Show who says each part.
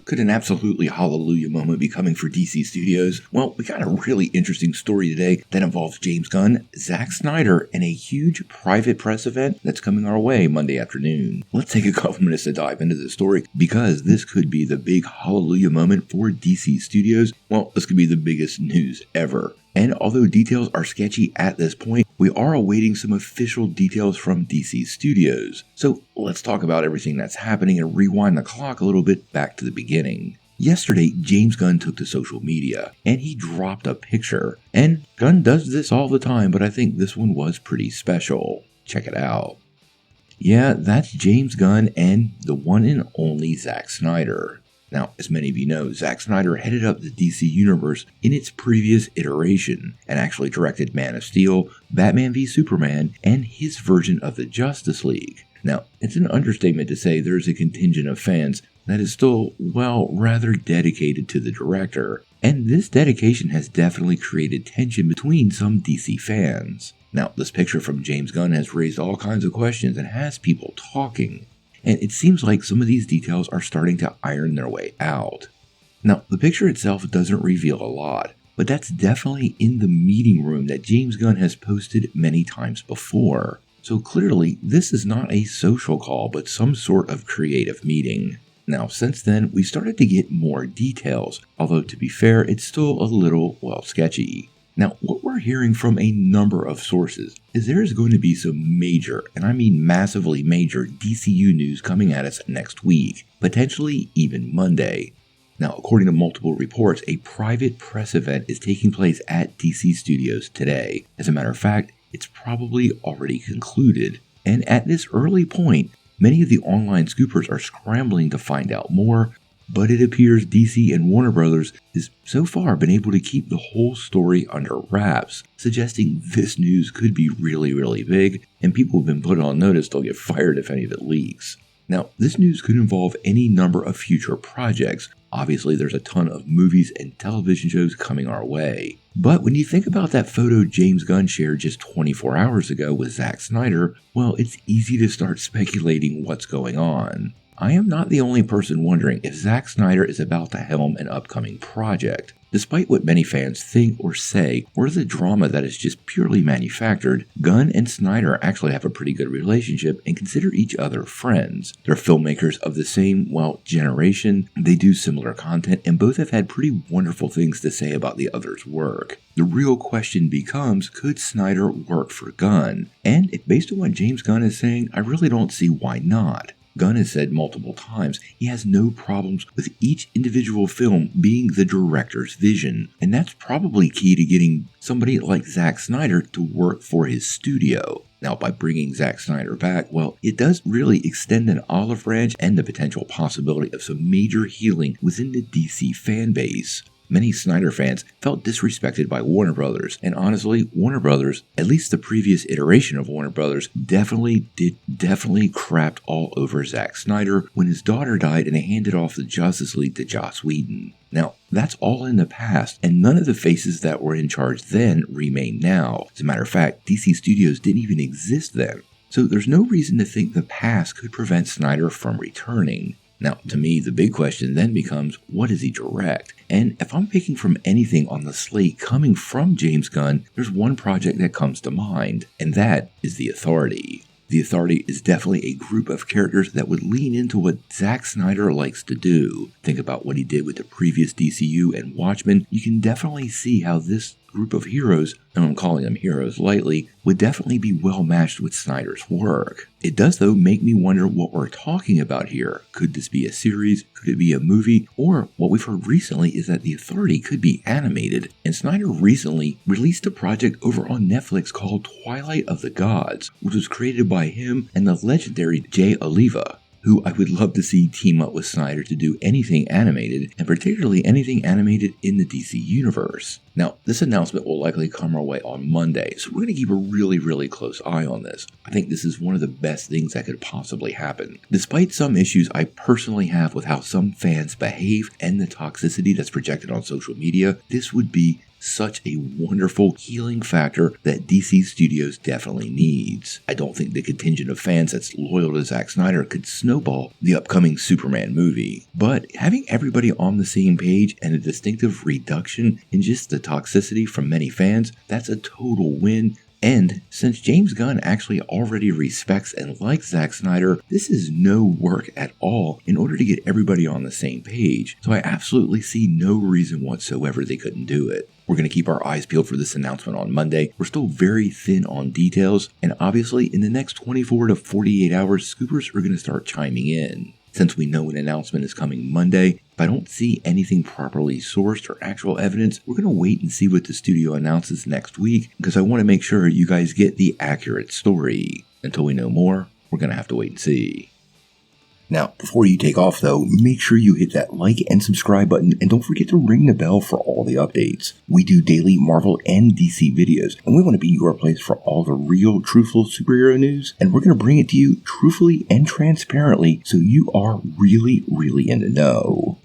Speaker 1: Could an absolutely hallelujah moment be coming for DC Studios? Well, we got a really interesting story today that involves James Gunn, Zack Snyder, and a huge private press event that's coming our way Monday afternoon. Let's take a couple minutes to dive into this story because this could be the big hallelujah moment for DC Studios. Well, this could be the biggest news ever. And although details are sketchy at this point, we are awaiting some official details from DC Studios. So let's talk about everything that's happening and rewind the clock a little bit back to the beginning. Yesterday, James Gunn took to social media and he dropped a picture. And Gunn does this all the time, but I think this one was pretty special. Check it out. Yeah, that's James Gunn and the one and only Zack Snyder. Now, as many of you know, Zack Snyder headed up the DC Universe in its previous iteration and actually directed Man of Steel, Batman v Superman, and his version of the Justice League. Now, it's an understatement to say there's a contingent of fans that is still, well, rather dedicated to the director, and this dedication has definitely created tension between some DC fans. Now, this picture from James Gunn has raised all kinds of questions and has people talking. And it seems like some of these details are starting to iron their way out. Now, the picture itself doesn't reveal a lot, but that's definitely in the meeting room that James Gunn has posted many times before. So clearly, this is not a social call, but some sort of creative meeting. Now, since then, we started to get more details, although to be fair, it's still a little, well, sketchy. Now, what we're hearing from a number of sources is there is going to be some major, and I mean massively major, DCU news coming at us next week, potentially even Monday. Now, according to multiple reports, a private press event is taking place at DC Studios today. As a matter of fact, it's probably already concluded. And at this early point, many of the online scoopers are scrambling to find out more, but it appears DC and Warner Brothers has so far been able to keep the whole story under wraps, suggesting this news could be really big, and people have been put on notice they'll get fired if any of it leaks. Now, this news could involve any number of future projects. Obviously, there's a ton of movies and television shows coming our way. But when you think about that photo James Gunn shared just 24 hours ago with Zack Snyder, well, it's easy to start speculating what's going on. I am not the only person wondering if Zack Snyder is about to helm an upcoming project. Despite what many fans think or say, or the drama that is just purely manufactured, Gunn and Snyder actually have a pretty good relationship and consider each other friends. They're filmmakers of the same, well, generation, they do similar content, and both have had pretty wonderful things to say about the other's work. The real question becomes, could Snyder work for Gunn? And based on what James Gunn is saying, I really don't see why not. Gunn has said multiple times he has no problems with each individual film being the director's vision, and that's probably key to getting somebody like Zack Snyder to work for his studio. Now, by bringing Zack Snyder back, well, it does really extend an olive branch and the potential possibility of some major healing within the DC fanbase. Many Snyder fans felt disrespected by Warner Brothers, and honestly, Warner Brothers, at least the previous iteration of Warner Brothers, definitely crapped all over Zack Snyder when his daughter died and they handed off the Justice League to Joss Whedon. Now, that's all in the past, and none of the faces that were in charge then remain now. As a matter of fact, DC Studios didn't even exist then. So there's no reason to think the past could prevent Snyder from returning. Now, to me, the big question then becomes, what does he direct? And if I'm picking from anything on the slate coming from James Gunn, there's one project that comes to mind, and that is The Authority. The Authority is definitely a group of characters that would lean into what Zack Snyder likes to do. Think about what he did with the previous DCU and Watchmen. You can definitely see how this group of heroes, and I'm calling them heroes lightly, would definitely be well matched with Snyder's work. It does, though, make me wonder what we're talking about here. Could this be a series? Could it be a movie? Or what we've heard recently is that The Authority could be animated. And Snyder recently released a project over on Netflix called Twilight of the Gods, which was created by him and the legendary Jay Oliva, who I would love to see team up with Snyder to do anything animated, and particularly anything animated in the DC universe. Now, this announcement will likely come our way on Monday, so we're going to keep a really close eye on this. I think this is one of the best things that could possibly happen. Despite some issues I personally have with how some fans behave and the toxicity that's projected on social media, this would be such a wonderful healing factor that DC Studios definitely needs. I don't think the contingent of fans that's loyal to Zack Snyder could snowball the upcoming Superman movie. But having everybody on the same page and a distinctive reduction in just the toxicity from many fans, that's a total win. And since James Gunn actually already respects and likes Zack Snyder, this is no work at all in order to get everybody on the same page. So I absolutely see no reason whatsoever they couldn't do it. We're going to keep our eyes peeled for this announcement on Monday. We're still very thin on details, and obviously in the next 24 to 48 hours, scoopers are going to start chiming in. Since we know an announcement is coming Monday, if I don't see anything properly sourced or actual evidence, we're going to wait and see what the studio announces next week, because I want to make sure you guys get the accurate story. Until we know more, we're going to have to wait and see. Now, before you take off though, make sure you hit that like and subscribe button, and don't forget to ring the bell for all the updates. We do daily Marvel and DC videos, and we want to be your place for all the real, truthful superhero news, and we're going to bring it to you truthfully and transparently so you are really in the know.